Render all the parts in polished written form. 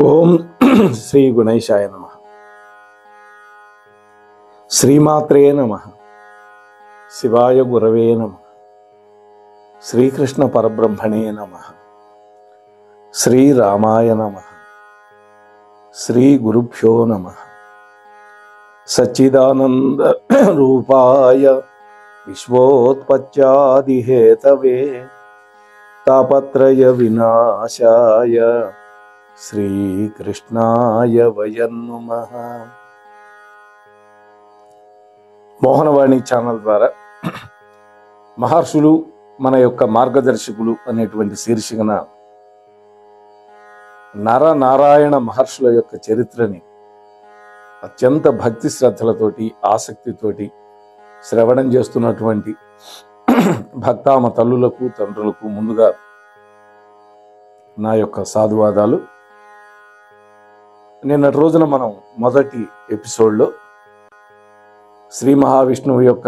ఓం శ్రీ గుణేశాయ నమః. శ్రీమాత్రే నమః. శివాయ గురవే నమః. శ్రీకృష్ణ పరబ్రహ్మణే నమః. శ్రీరామాయ నమః. శ్రీ గురుభ్యో నమః. సచ్చిదానంద రూపాయ విశ్వోత్పత్యాదిహేతవే తాపత్రయ వినాశాయ శ్రీకృష్ణాయ వయం నమః. మోహనవాణి ఛానల్ ద్వారా మహర్షులు మన యొక్క మార్గదర్శకులు అనేటువంటి శీర్షికన నరనారాయణ మహర్షుల యొక్క చరిత్రని అత్యంత భక్తి శ్రద్ధలతోటి ఆసక్తితోటి శ్రవణం చేస్తున్నటువంటి భక్తామ తల్లులకు తండ్రులకు ముందుగా నా యొక్క సాధువాదాలు. నిన్నటి రోజున మనం మొదటి ఎపిసోడ్లో శ్రీ మహావిష్ణువు యొక్క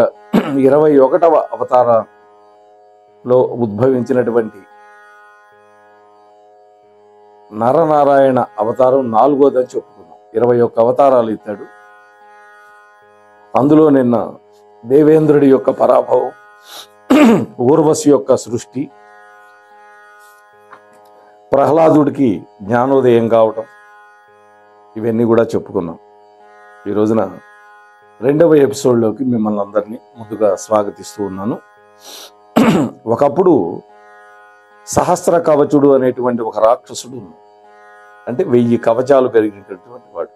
21వ అవతారంలో ఉద్భవించినటువంటి నరనారాయణ అవతారం 4వదని చెప్పుకున్నాం. 21 అవతారాలు ఇస్తాడు. అందులో నిన్న దేవేంద్రుడి యొక్క పరాభవం, ఊర్వశి యొక్క సృష్టి, ప్రహ్లాదుడికి జ్ఞానోదయం కావటం, ఇవన్నీ కూడా చెప్పుకున్నాం. ఈ రోజున 2వ ఎపిసోడ్లోకి మిమ్మల్ని అందరినీ ముందుగా స్వాగతిస్తూ ఉన్నాను. ఒకప్పుడు సహస్ర కవచుడు అనేటువంటి ఒక రాక్షసుడు ఉన్నాడు. అంటే 1000 కవచాలు కలిగినటువంటి వాడు.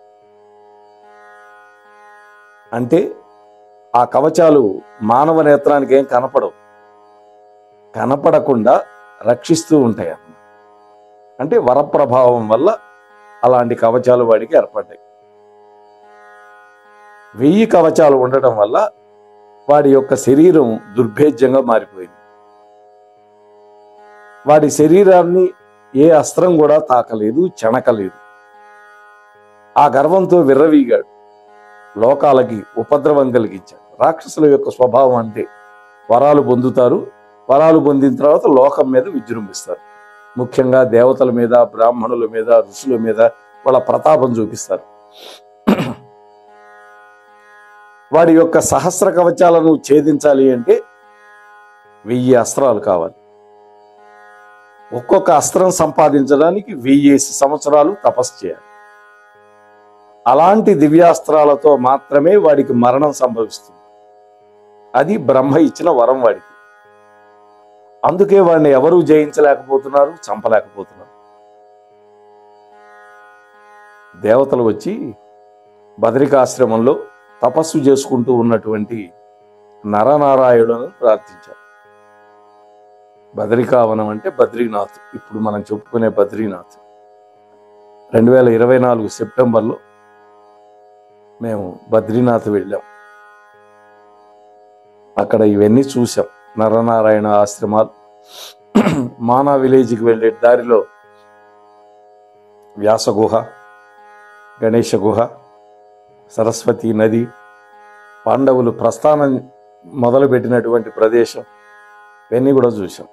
అంటే ఆ కవచాలు మానవ నేత్రానికి ఏం కనపడవు, కనపడకుండా రక్షిస్తూ ఉంటాయి అన్నమాట. అంటే వరప్రభావం వల్ల అలాంటి కవచాలు వాడికి ఏర్పడ్డాయి. 1000 కవచాలు ఉండటం వల్ల వాడి యొక్క శరీరం దుర్భేద్యంగా మారిపోయింది. వాడి శరీరాన్ని ఏ అస్త్రం కూడా తాకలేదు, చెనకలేదు. ఆ గర్వంతో విర్రవీగాడు, లోకాలకి ఉపద్రవం కలిగించాడు. రాక్షసుల యొక్క స్వభావం అంటే వరాలు పొందుతారు, వరాలు పొందిన తర్వాత లోకం మీద విజృంభిస్తారు. ముఖ్యంగా దేవతల మీద, బ్రాహ్మణుల మీద, ఋషుల మీద వాళ్ళ ప్రతాపం చూపిస్తారు. వాడి యొక్క సహస్ర కవచాలను ఛేదించాలి అంటే 1000 అస్త్రాలు కావాలి. ఒక్కొక్క అస్త్రం సంపాదించడానికి 1000 సంవత్సరాలు తపస్సు చేయాలి. అలాంటి దివ్యాస్త్రాలతో మాత్రమే వాడికి మరణం సంభవిస్తుంది. అది బ్రహ్మ ఇచ్చిన వరం వాడికి. అందుకే వాడిని ఎవరూ జయించలేకపోతున్నారు, చంపలేకపోతున్నారు. దేవతలు వచ్చి బదరికాశ్రమంలో తపస్సు చేసుకుంటూ ఉన్నటువంటి నరనారాయణులను ప్రార్థించారు. బదరికావనం అంటే బద్రీనాథ్. ఇప్పుడు మనం చెప్పుకునే బద్రీనాథ్. 2024 సెప్టెంబర్లో మేము బద్రీనాథ్ వెళ్ళాం. అక్కడ ఇవన్నీ చూసాం. నరనారాయణ ఆశ్రమాలు, మానా విలేజ్కి వెళ్ళే దారిలో వ్యాస గుహ, గణేష గుహ, సరస్వతి నది, పాండవులు ప్రస్థానం మొదలుపెట్టినటువంటి ప్రదేశం, ఇవన్నీ కూడా చూసాం.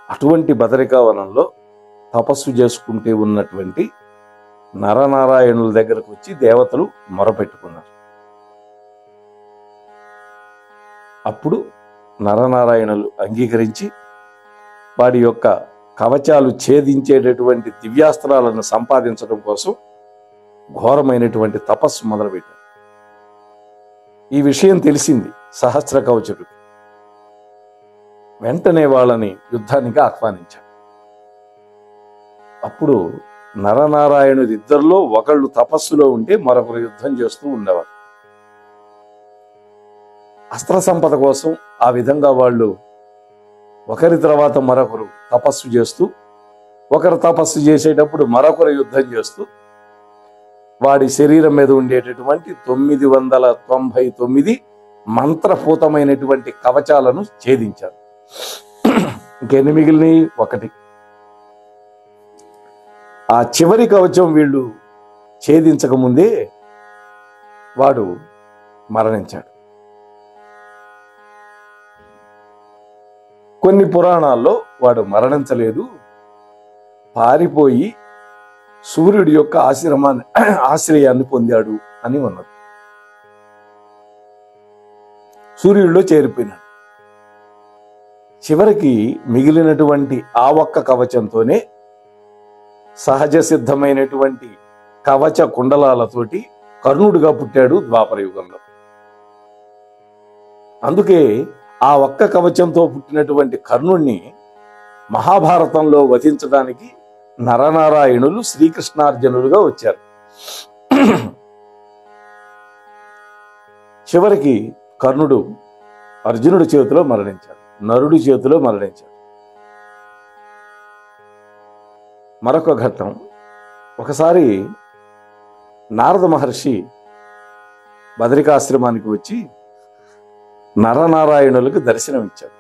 అటువంటి బదరికావనంలో తపస్సు చేసుకుంటూ ఉన్నటువంటి నరనారాయణుల దగ్గరకు వచ్చి దేవతలు మొరపెట్టుకున్నారు. అప్పుడు నరనారాయణులు అంగీకరించి వాడి యొక్క కవచాలు ఛేదించేటటువంటి దివ్యాస్త్రాలను సంపాదించడం కోసం ఘోరమైనటువంటి తపస్సు మొదలుపెట్టారు. ఈ విషయం తెలిసింది సహస్ర కవచుడు. వెంటనే వాళ్ళని యుద్ధానికి ఆహ్వానించాడు. అప్పుడు నరనారాయణుడి ఇద్దరిలో ఒకళ్ళు తపస్సులో ఉంటే మరొకరు యుద్ధం చేస్తూ ఉండేవారు. అస్త్ర సంపద కోసం ఆ విధంగా వాళ్ళు ఒకరి తర్వాత మరొకరు తపస్సు చేస్తూ, ఒకరు తపస్సు చేసేటప్పుడు మరొకరు యుద్ధం చేస్తూ వాడి శరీరం మీద ఉండేటటువంటి 999 మంత్రపూతమైనటువంటి కవచాలను ఛేదించారు. ఇంకెన్ని మిగిలినవి? 1. ఆ చివరి కవచం వీళ్ళు ఛేదించకముందే వాడు మరణించాడు. కొన్ని పురాణాల్లో వాడు మరణించలేదు, పారిపోయి సూర్యుడి యొక్క ఆశ్రయాన్ని పొందాడు అని ఉన్నది. సూర్యుడిలో చేరిపోయినాడు. చివరికి మిగిలినటువంటి ఆ ఒక్క కవచంతోనే సహజ సిద్ధమైనటువంటి కవచ కుండలాలతోటి కర్ణుడిగా పుట్టాడు ద్వాపర యుగంలో. అందుకే ఆ ఒక్క కవచంతో పుట్టినటువంటి కర్ణుణ్ణి మహాభారతంలో వధించడానికి నరనారాయణులు శ్రీకృష్ణార్జునులుగా వచ్చారు. చివరికి కర్ణుడు అర్జునుడి చేతిలో మరణించాడు, నరుడి చేతిలో మరణించాడు. మరొక ఘట్టం, ఒకసారి నారద మహర్షి బదరికాశ్రమానికి వచ్చి నరనారాయణులకు దర్శనం ఇచ్చాడు.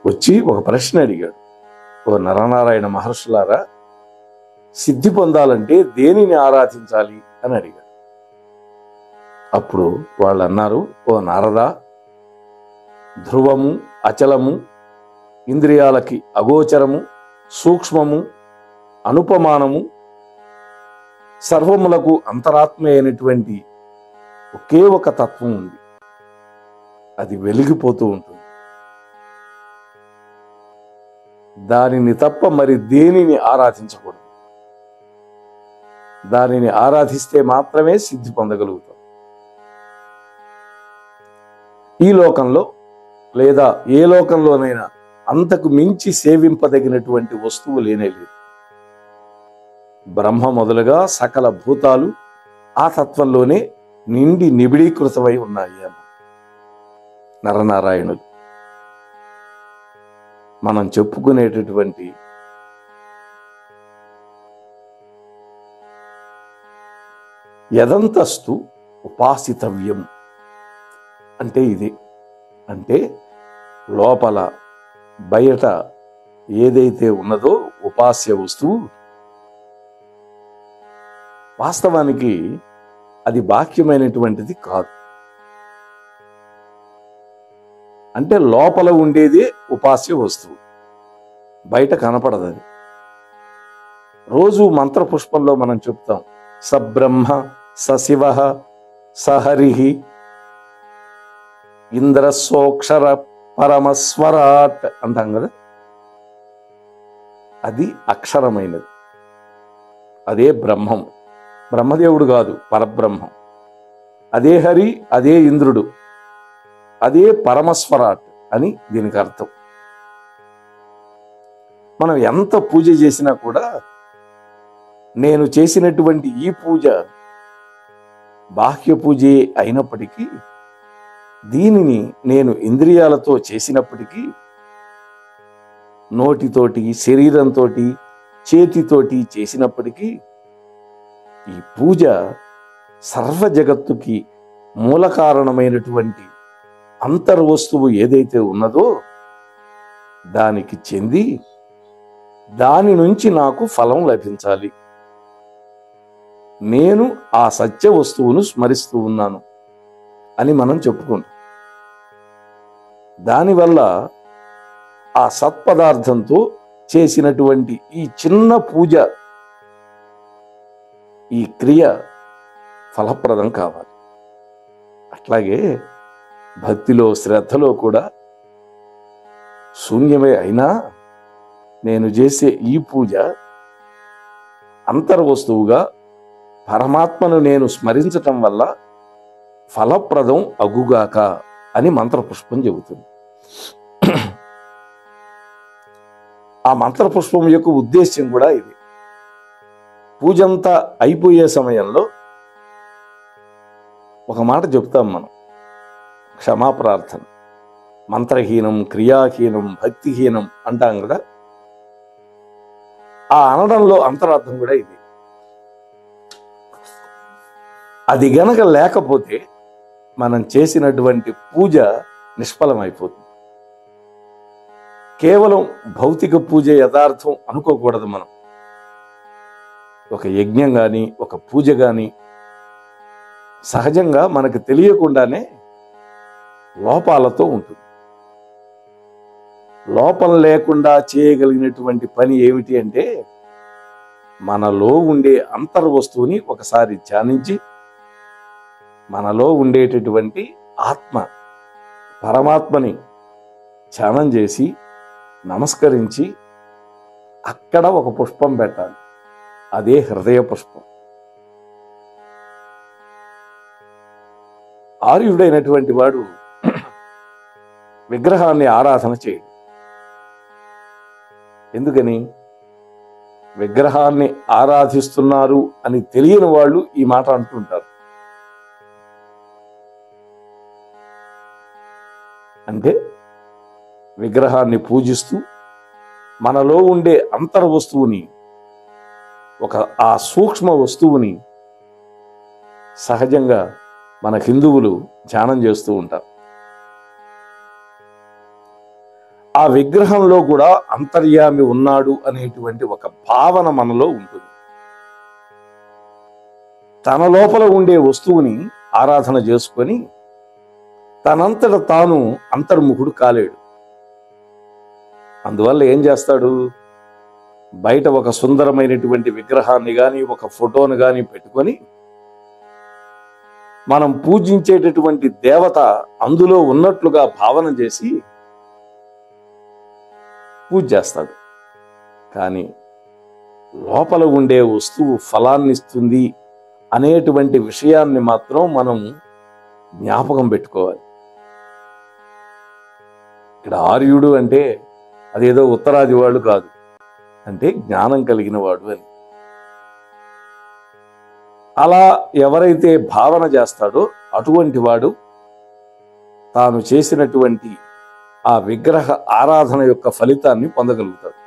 వచ్చి ఒక ప్రశ్న అడిగాడు, ఓ నరనారాయణ మహర్షులారా, సిద్ధి పొందాలంటే దేనిని ఆరాధించాలి అని అడిగాడు. అప్పుడు వాళ్ళు అన్నారు, ఓ నారద, ధ్రువము, అచలము, ఇంద్రియాలకి అగోచరము, సూక్ష్మము, అనుపమానము, సర్వములకు అంతరాత్మ అయినటువంటి ఒకే ఒక తత్వం ఉంది. అది వెలిగిపోతూ ఉంటుంది. దానిని తప్ప మరి దేనిని ఆరాధించకూడదు. దానిని ఆరాధిస్తే మాత్రమే సిద్ధి పొందగలుగుతాం. ఈ లోకంలో లేదా ఏ లోకంలోనైనా అంతకు మించి సేవింపదగినటువంటి వస్తువు లేనే లేదు. బ్రహ్మ మొదలుగా సకల భూతాలు ఆ తత్వంలోనే నిండి నిబిడీకృతమై ఉన్నాయి అన్న నరనారాయణులు. మనం చెప్పుకునేటటువంటి యదంతస్తు ఉపాసితవ్యం అంటే ఇది. అంటే లోపల బయట ఏదైతే ఉన్నదో ఉపాస్య వస్తువు, వాస్తవానికి అది బాహ్యమైనటువంటిది కాదు. అంటే లోపల ఉండేదే ఉపాస్య వస్తువు, బయట కనపడదు. అది రోజు మంత్రపుష్పంలో మనం చెప్తాం, సబ్రహ్మ సశివ సహరి ఇంద్రస్సోక్షర పరమస్వరాట్ అంటాం కదా. అది అక్షరమైనది, అదే బ్రహ్మం. బ్రహ్మదేవుడు కాదు, పరబ్రహ్మం. అదే హరి, అదే ఇంద్రుడు, అదే పరమస్వరాట్ అని దీనికి అర్థం. మనం ఎంత పూజ చేసినా కూడా నేను చేసినటువంటి ఈ పూజ బాహ్య పూజే అయినప్పటికీ, దీనిని నేను ఇంద్రియాలతో చేసినప్పటికీ, నోటితోటి, శరీరంతో, చేతితోటి చేసినప్పటికీ, ఈ పూజ సర్వ జగత్తుకి మూల కారణమైనటువంటి అంతర్వస్తువు ఏదైతే ఉన్నదో దానికి చెంది దాని నుంచి నాకు ఫలం లభించాలి. నేను ఆ సత్య వస్తువును స్మరిస్తూ ఉన్నాను అని మనం చెప్పుకుంటాం. దానివల్ల ఆ సత్పదార్థంతో చేసినటువంటి ఈ చిన్న పూజ, ఈ క్రియ ఫలప్రదం కావాలి. అట్లాగే భక్తిలో, శ్రద్ధలో కూడా శూన్యమే అయినా నేను చేసే ఈ పూజ అంతర్వస్తువుగా పరమాత్మను నేను స్మరించటం వల్ల ఫలప్రదం అగుగాక అని మంత్రపుష్పం చెబుతుంది. ఆ మంత్రపుష్పం యొక్క ఉద్దేశ్యం కూడా ఇది. పూజంతా అయిపోయే సమయంలో ఒక మాట చెప్తాం మనం, క్షమాప్రార్థన. మంత్రహీనం, క్రియాహీనం, భక్తిహీనం అంటాం కదా. ఆ అనడంలో అంతరార్థం కూడా ఇది. అది గనక లేకపోతే మనం చేసినటువంటి పూజ నిష్ఫలమైపోతుంది. కేవలం భౌతిక పూజ యథార్థం అనుకోకూడదు మనం. ఒక యజ్ఞం కానీ, ఒక పూజ కానీ సహజంగా మనకు తెలియకుండానే లోపాలతో ఉంటుంది. లోపం లేకుండా చేయగలిగినటువంటి పని ఏమిటి అంటే మనలో ఉండే అంతర్వస్తువుని ఒకసారి ధ్యానించి మనలో ఉండేటటువంటి ఆత్మ పరమాత్మని ధ్యానం చేసి నమస్కరించి అక్కడ ఒక పుష్పం పెట్టాలి. అదే హృదయ పుష్పం. ఆర్యుడైనటువంటి వాడు విగ్రహాన్ని ఆరాధన చేయడు. ఎందుకని? విగ్రహాన్ని ఆరాధిస్తున్నారు అని తెలియని వాళ్ళు ఈ మాట అంటుంటారు. అంటే విగ్రహాన్ని పూజిస్తూ మనలో ఉండే అంతర్వస్తువుని, ఆ సూక్ష్మ వస్తువుని సహజంగా మన హిందువులు ధ్యానం చేస్తూ ఉంటారు. ఆ విగ్రహంలో కూడా అంతర్యామి ఉన్నాడు అనేటువంటి ఒక భావన మనలో ఉంటుంది. తన లోపల ఉండే వస్తువుని ఆరాధన చేసుకొని తనంతట తాను అంతర్ముఖుడు కాలేడు. అందువల్ల ఏం చేస్తాడు? బయట ఒక సుందరమైనటువంటి విగ్రహాన్ని కానీ ఒక ఫోటోను కానీ పెట్టుకొని మనం పూజించేటటువంటి దేవత అందులో ఉన్నట్లుగా భావన చేసి పూజ చేస్తాడు. కానీ లోపల ఉండే వస్తువు ఫలాన్నిస్తుంది అనేటువంటి విషయాన్ని మాత్రం మనం జ్ఞాపకం పెట్టుకోవాలి. ఇక్కడ ఆర్యుడు అంటే అదేదో ఉత్తరాది వాడు కాదు, అంటే జ్ఞానం కలిగిన వాడు అని. అలా ఎవరైతే భావన చేస్తాడో అటువంటి వాడు తాను చేసినటువంటి ఆ విగ్రహ ఆరాధన యొక్క ఫలితాన్ని పొందగలుగుతాడు.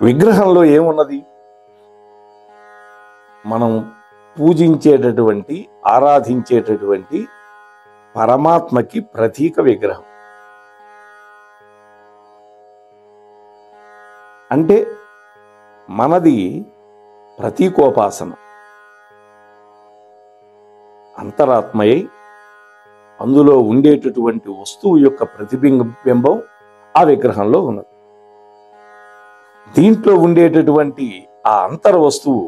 విగ్రహంలో ఏమున్నది? మనం పూజించేటటువంటి ఆరాధించేటటువంటి పరమాత్మకి ప్రతీక విగ్రహం. అంటే మనది ప్రతీకోపాసన. అంతరాత్మయై అందులో ఉండేటటువంటి వస్తువు యొక్క ప్రతిబింబం ఆ విగ్రహంలో ఉన్నది. దీంట్లో ఉండేటటువంటి ఆ అంతర్ వస్తువు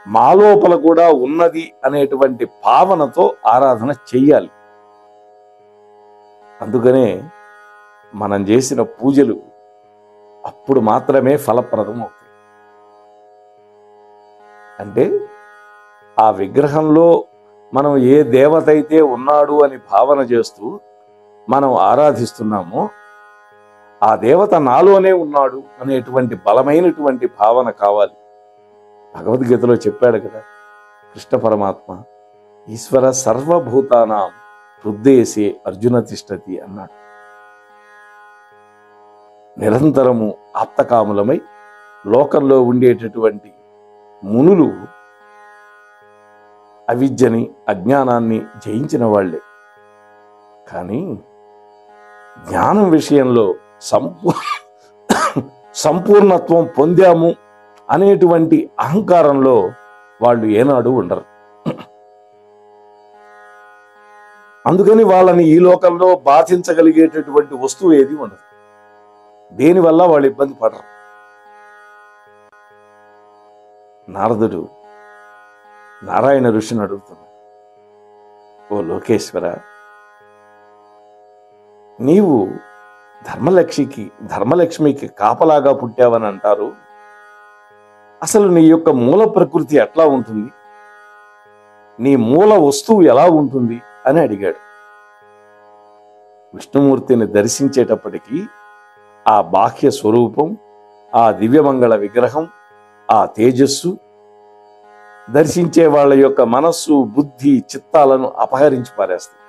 మా లోపల కూడా ఉన్నది అనేటువంటి భావనతో ఆరాధన చెయ్యాలి. అందుకనే మనం చేసిన పూజలు అప్పుడు మాత్రమే ఫలప్రదం అవుతాయి. అంటే ఆ విగ్రహంలో మనం ఏ దేవత అయితే ఉన్నాడు అని భావన చేస్తూ మనం ఆరాధిస్తున్నామో ఆ దేవత నాలోనే ఉన్నాడు అనేటువంటి బలమైనటువంటి భావన కావాలి. భగవద్గీతలో చెప్పాడు కదా కృష్ణ పరమాత్మ, ఈశ్వర సర్వభూతానాం హృదయేసే అర్జున తిష్టతి అన్నాడు. నిరంతరము ఆప్తకాములమై లోకంలో ఉండేటటువంటి మునులు అవిద్యని అజ్ఞానాన్ని జయించిన వాళ్లే. కానీ జ్ఞానం విషయంలో సంపూర్ణత్వం పొందాము అనేటువంటి అహంకారంలో వాళ్ళు ఏనాడు ఉండరు. అందుకని వాళ్ళని ఈ లోకంలో బాధించగలిగేటటువంటి వస్తువు ఏది ఉండదు. దేనివల్ల వాళ్ళు ఇబ్బంది పడరు. నారదుడు నారాయణ ఋషిని అడుగుతున్నాడు, ఓ లోకేశ్వర, నీవు ధర్మలక్ష్మికి కాపలాగా పుట్టావని అంటారు. అసలు నీ యొక్క మూల ప్రకృతి ఎట్లా ఉంటుంది? నీ మూల వస్తువు ఎలా ఉంటుంది అని అడిగాడు. విష్ణుమూర్తిని దర్శించేటప్పటికీ ఆ బాహ్య స్వరూపం, ఆ దివ్యమంగళ విగ్రహం, ఆ తేజస్సు దర్శించే వాళ్ళ యొక్క మనస్సు, బుద్ధి, చిత్తాలను అపహరించి పారేస్తాయి.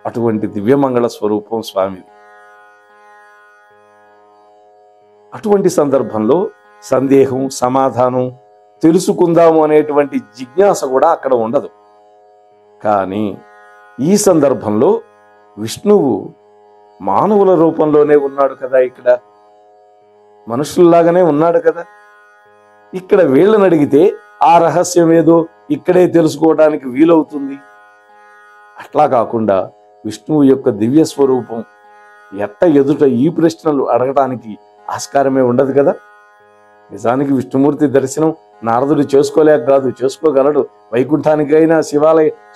అటువంటి దివ్యమంగళ స్వరూపం స్వామిది. అటువంటి సందర్భంలో సందేహం, సమాధానం, తెలుసుకుందాము అనేటువంటి జిజ్ఞాస కూడా అక్కడ ఉండదు. కానీ ఈ సందర్భంలో విష్ణువు మానవుల రూపంలోనే ఉన్నాడు కదా, ఇక్కడ మనుషుల్లాగానే ఉన్నాడు కదా. ఇక్కడ వీళ్ళని అడిగితే ఆ రహస్యం ఏదో ఇక్కడే తెలుసుకోవడానికి వీలవుతుంది. అట్లా కాకుండా విష్ణువు యొక్క దివ్య స్వరూపం ఎదుట ఈ ప్రశ్నలు అడగటానికి ఆస్కారమే ఉండదు కదా. నిజానికి విష్ణుమూర్తి దర్శనం నారదుడు చేసుకోలేక కాదు, చేసుకోగలడు. వైకుంఠానికైనా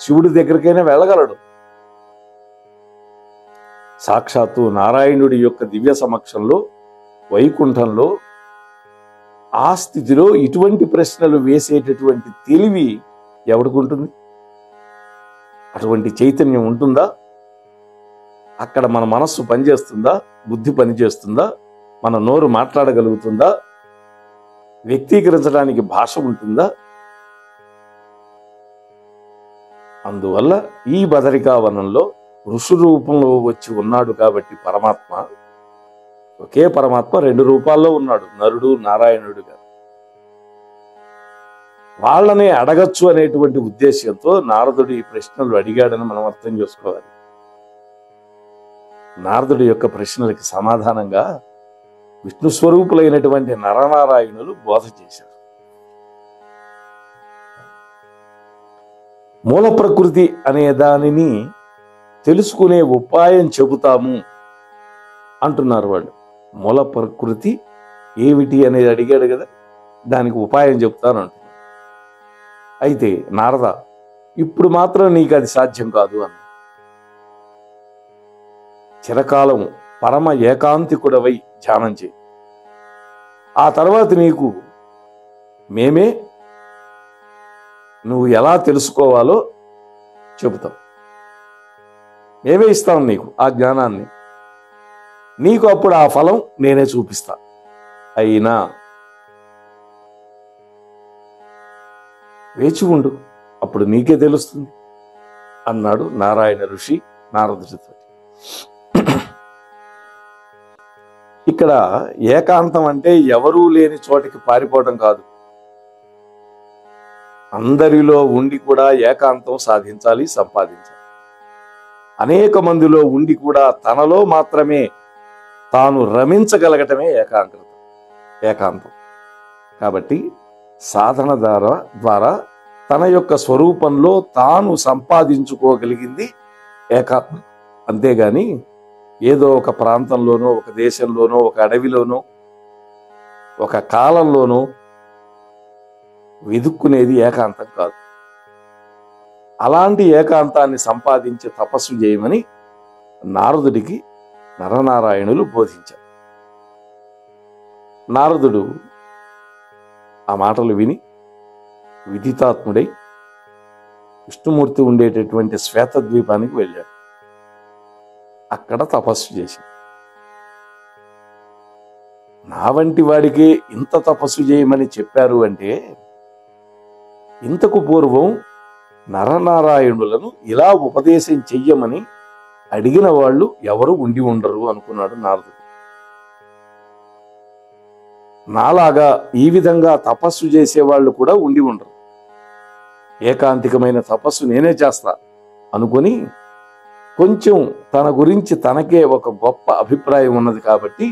శివుడి దగ్గరికైనా వెళ్ళగలడు. సాక్షాత్తు నారాయణుడి యొక్క దివ్య సమక్షంలో వైకుంఠంలో ఆ స్థితిలో ఇటువంటి ప్రశ్నలు వేసేటటువంటి తెలివి ఎవరికి ఉంటుంది? అటువంటి చైతన్యం ఉంటుందా? అక్కడ మన మనస్సు పనిచేస్తుందా? బుద్ధి పనిచేస్తుందా? మన నోరు మాట్లాడగలుగుతుందా? వ్యక్తీకరించడానికి భాష ఉంటుందా? అందువల్ల ఈ బదరికావనంలో ఋషి రూపంలో వచ్చి ఉన్నాడు కాబట్టి పరమాత్మ, ఒకే పరమాత్మ రెండు రూపాల్లో ఉన్నాడు, నరుడు నారాయణుడుగా. వాళ్ళనే అడగచ్చు అనేటువంటి ఉద్దేశంతో నారదుడు ఈ ప్రశ్నలు అడిగాడని మనం అర్థం చేసుకోవాలి. నారదుడి యొక్క ప్రశ్నలకి సమాధానంగా విష్ణు స్వరూపులైనటువంటి నరనారాయణులు బోధ చేశారు. మూల ప్రకృతి అనే దానిని తెలుసుకునే ఉపాయం చెబుతాము అంటున్నారు వాళ్ళు. మూల ప్రకృతి ఏమిటి అనేది అడిగాడు కదా, దానికి ఉపాయం చెప్తాను అంటున్నాడు. అయితే నారద, ఇప్పుడు మాత్రం నీకు అది సాధ్యం కాదు అన్న. చిరకాలం పరమ ఏకాంతికుడవై ధ్యానం చేయి. ఆ తర్వాత నీకు మేమే నువ్వు ఎలా తెలుసుకోవాలో చెబుతాం. మేమే ఇస్తాం నీకు ఆ జ్ఞానాన్ని. నీకు అప్పుడు ఆ ఫలం నేనే చూపిస్తా. అయినా వేచి ఉండు, అప్పుడు నీకే తెలుస్తుంది అన్నాడు నారాయణ ఋషి నారదుడితో. ఇక్కడ ఏకాంతం అంటే ఎవరూ లేని చోటికి పారిపోవడం కాదు. అందరిలో ఉండి కూడా ఏకాంతం సాధించాలి, సంపాదించాలి. అనేక మందిలో ఉండి కూడా తనలో మాత్రమే తాను రమించగలగటమే ఏకాంతం. కాబట్టి సాధన ద్వారా తన యొక్క స్వరూపంలో తాను సంపాదించుకోగలిగింది ఏకాత్మ. అంతేగాని ఏదో ఒక ప్రాంతంలోనో, ఒక దేశంలోనో, ఒక అడవిలోనో, ఒక కాలంలోనో వెదుక్కునేది ఏకాంతం కాదు. అలాంటి ఏకాంతాన్ని సంపాదించి తపస్సు చేయమని నారదుడికి నరనారాయణులు బోధించారు. నారదుడు ఆ మాటలు విని విదితాత్ముడై విష్ణుమూర్తి ఉండేటటువంటి శ్వేతద్వీపానికి వెళ్ళాడు. అక్కడ తపస్సు చేసి, నా వంటి వాడికి ఇంత తపస్సు చేయమని చెప్పారు అంటే ఇంతకు పూర్వం నరనారాయణులను ఇలా ఉపదేశం చెయ్యమని అడిగిన వాళ్ళు ఎవరు ఉండి ఉండరు అనుకున్నాడు నారదుడు. నాలాగా ఈ విధంగా తపస్సు చేసేవాళ్ళు కూడా ఉండి ఉండరు. ఏకాంతికమైన తపస్సు నేనే చేస్తా అనుకుని కొంచెం తన గురించి తనకే ఒక గొప్ప అభిప్రాయం ఉన్నది కాబట్టి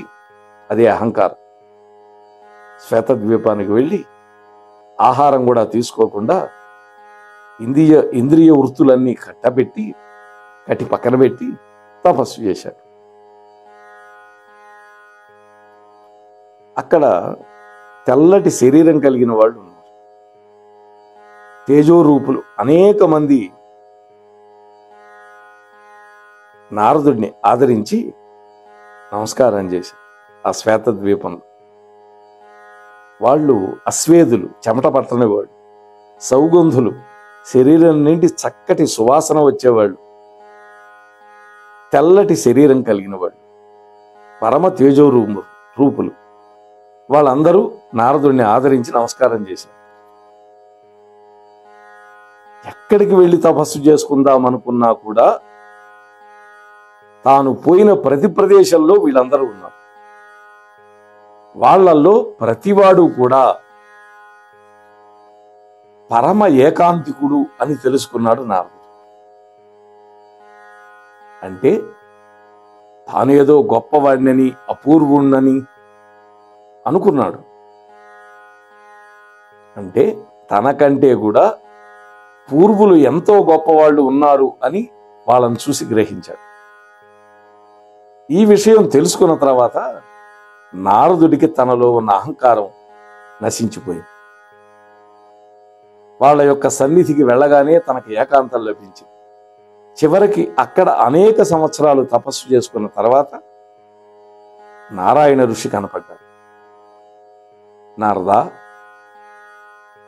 అదే అహంకారం. శ్వేతద్వీపానికి వెళ్ళి ఆహారం కూడా తీసుకోకుండా ఇంద్రియ వృత్తులన్నీ కట్టి పక్కన పెట్టి తపస్సు చేశాడు. అక్కడ తెల్లటి శరీరం కలిగిన వాళ్ళు ఉన్నారు, తేజోరూపులు అనేక మంది నారదుడిని ఆదరించి నమస్కారం చేశారు. ఆ శ్వేతద్వీపంలో వాళ్ళు అశ్వేదులు, చెమట పట్టని వాళ్ళు, సౌగంధులు, శరీరం నుండి చక్కటి సువాసన వచ్చేవాళ్ళు, తెల్లటి శరీరం కలిగిన వాళ్ళు, పరమ రూపులు వాళ్ళందరూ నారదుడిని ఆదరించి నమస్కారం చేశారు. ఎక్కడికి వెళ్ళి తపస్సు చేసుకుందాం అనుకున్నా కూడా తాను పోయిన ప్రతి ప్రదేశంలో వీళ్ళందరూ ఉన్నారు. వాళ్ళల్లో ప్రతివాడు కూడా పరమ ఏకాంతికుడు అని తెలుసుకున్నాడు నారదుడు. అంటే తానేదో గొప్పవాడినని, అపూర్వుణ్ణని అనుకున్నాడు. అంటే తనకంటే కూడా పూర్వులు ఎంతో గొప్పవాళ్ళు ఉన్నారు అని వాళ్ళని చూసి గ్రహించాడు. ఈ విషయం తెలుసుకున్న తర్వాత నారదుడికి తనలో ఉన్న అహంకారం నశించిపోయింది. వాళ్ళ యొక్క సన్నిధికి వెళ్ళగానే తనకు ఏకాంతం లభించింది. చివరికి అక్కడ అనేక సంవత్సరాలు తపస్సు చేసుకున్న తర్వాత నారాయణ ఋషి కనపడ్డాడు. నారదా,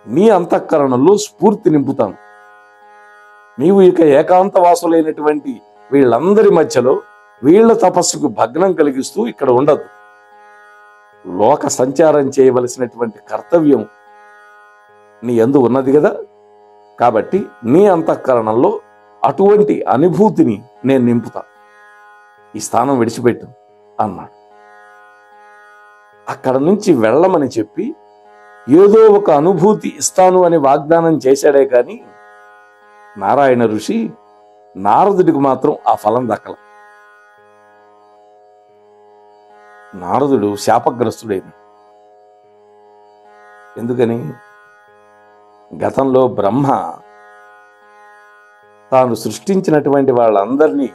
నీ అంతఃకరణంలో స్ఫూర్తి నింపుతాను. నీవు ఇక ఏకాంత వాసులైనటువంటి వీళ్ళందరి మధ్యలో వీళ్ళ తపస్సుకు భగ్నం కలిగిస్తూ ఇక్కడ ఉండదు. లోక సంచారం చేయవలసినటువంటి కర్తవ్యం నీ యందు ఉన్నది కదా, కాబట్టి నీ అంతఃకరణంలో అటువంటి అనుభూతిని నేను నింపుతా. ఈ స్థానం విడిచిపెట్టు అన్నాడు. అక్కడ నుంచి వెళ్ళమని చెప్పి ఏదో ఒక అనుభూతి ఇస్తాను అని వాగ్దానం చేశాడే కానీ నారాయణ ఋషి నారదుడికి మాత్రం ఆ ఫలం దక్కల. నారదుడు శాపగ్రస్తుడైన. ఎందుకని? గతంలో బ్రహ్మ తాను సృష్టించినటువంటి వాళ్ళందరినీ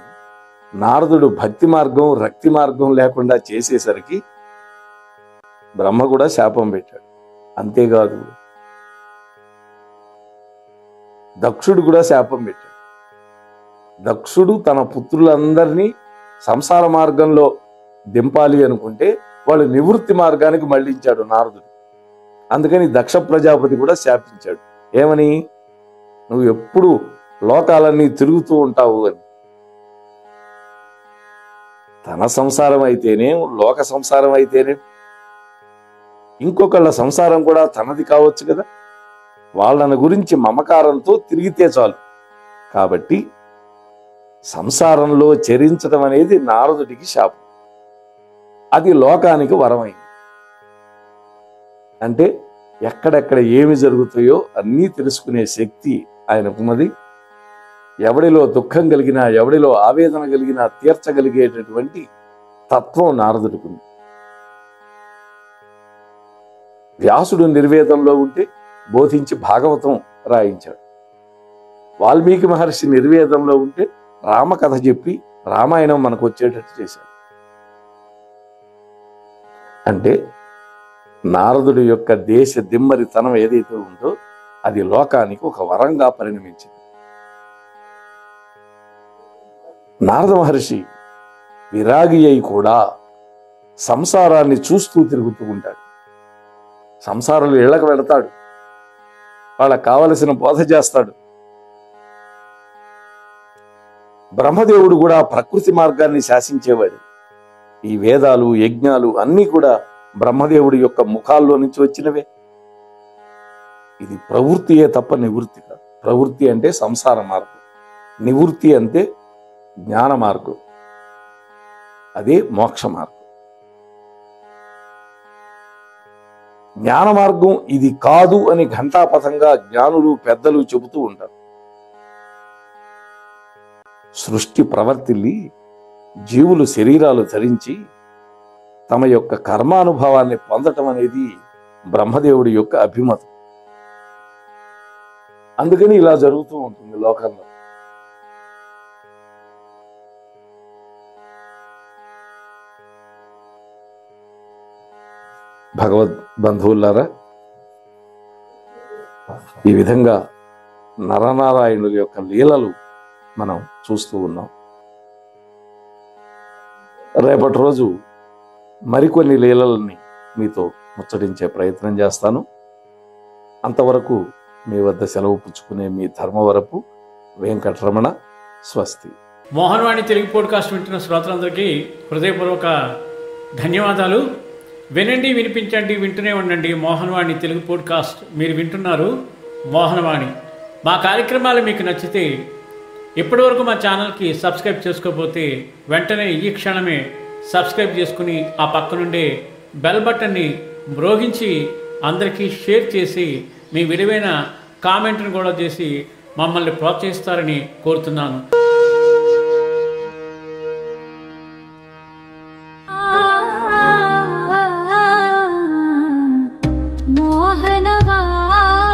నారదుడు భక్తి మార్గం రక్తి మార్గం లేకుండా చేసేసరికి బ్రహ్మ కూడా శాపం పెట్టాడు. అంతేకాదు, దక్షుడు కూడా శాపం పెట్టాడు. దక్షుడు తన పుత్రులందరినీ సంసార మార్గంలో దింపాలి అనుకుంటే వాళ్ళు నివృత్తి మార్గానికి మళ్లించాడు నారదుడు. అందుకని దక్ష ప్రజాపతి కూడా శాపించాడు. ఏమని? నువ్వు ఎప్పుడు లోకాలన్నీ తిరుగుతూ ఉంటావు అని. తన సంసారం అయితేనే, లోక సంసారం అయితేనే, ఇంకొకళ్ళ సంసారం కూడా తనది కావచ్చు కదా. వాళ్ళని గురించి మమకారంతో తిరిగితే చాలు. కాబట్టి సంసారంలో చరించడం అనేది నారదుడికి శాపం. అది లోకానికి వరమైంది. అంటే ఎక్కడెక్కడ ఏమి జరుగుతాయో అన్నీ తెలుసుకునే శక్తి ఆయనకున్నది. ఎవడిలో దుఃఖం కలిగినా, ఎవడిలో ఆవేదన కలిగినా తీర్చగలిగేటటువంటి తత్వం నారదుడికి ఉంది. వ్యాసుడు నిర్వేదంలో ఉంటే బోధించి భాగవతం రాయించాడు. వాల్మీకి మహర్షి నిర్వేదంలో ఉంటే రామకథ చెప్పి రామాయణం మనకు వచ్చేటట్టు చేశాడు. అంటే నారదుడి యొక్క దేశ దిమ్మరితనం ఏదైతే ఉందో అది లోకానికి ఒక వరంగా పరిణమించింది. నారద మహర్షి విరాగి అయి కూడా సంసారాన్ని చూస్తూ తిరుగుతూ ఉంటాడు. సంసారాలు ఇళ్లకు వెళతాడు, వాళ్ళకు కావలసిన బోధ చేస్తాడు. బ్రహ్మదేవుడు కూడా ప్రకృతి మార్గాన్ని శాసించేవాడు. ఈ వేదాలు యజ్ఞాలు అన్నీ కూడా బ్రహ్మదేవుడి యొక్క ముఖాల్లో నుంచి వచ్చినవే. ఇది ప్రవృత్తియే తప్ప నివృత్తి కాదు. ప్రవృత్తి అంటే సంసార మార్గం, నివృత్తి అంటే జ్ఞాన మార్గం, అదే మోక్ష మార్గం. జ్ఞాన మార్గం ఇది కాదు అని ఘంటాపథంగా జ్ఞానులు పెద్దలు చెబుతూ ఉంటారు. సృష్టి ప్రవర్తిల్లి జీవులు శరీరాలు ధరించి తమ యొక్క కర్మానుభవాన్ని పొందటం అనేది బ్రహ్మదేవుడి యొక్క అభిమతం. అందుకని ఇలా జరుగుతూ ఉంటుంది లోకంలో. భగవద్ బంధువులారా, ఈ విధంగా నరనారాయణుల యొక్క లీలలు మనం చూస్తూ ఉన్నాం. రేపటి రోజు మరికొన్ని లీలల్ని మీతో ముచ్చటించే ప్రయత్నం చేస్తాను. అంతవరకు మీ వద్ద సెలవు పుచ్చుకునే మీ ధర్మవరపు వెంకటరమణ. స్వస్తి. మోహన్వాణి తెలుగు పోడ్కాస్ట్ వింటున్న శ్రోతలందరికీ హృదయపూర్వక ధన్యవాదాలు. వినండి, వినిపించండి, వింటూనే ఉండండి మోహన్వాణి తెలుగు పోడ్కాస్ట్. మీరు వింటున్నారు మోహన్వాణి. మా కార్యక్రమాలు మీకు నచ్చితే ఇప్పటివరకు మా ఛానల్కి సబ్స్క్రైబ్ చేసుకోకపోతే వెంటనే ఈ క్షణమే సబ్స్క్రైబ్ చేసుకుని ఆ పక్కనుండే బెల్ బటన్ని మ్రోగించి అందరికీ షేర్ చేసి మీ విలువైన కామెంట్ను కూడా చేసి మమ్మల్ని ప్రోత్సహిస్తారని కోరుతున్నాను. మోహనవాణి.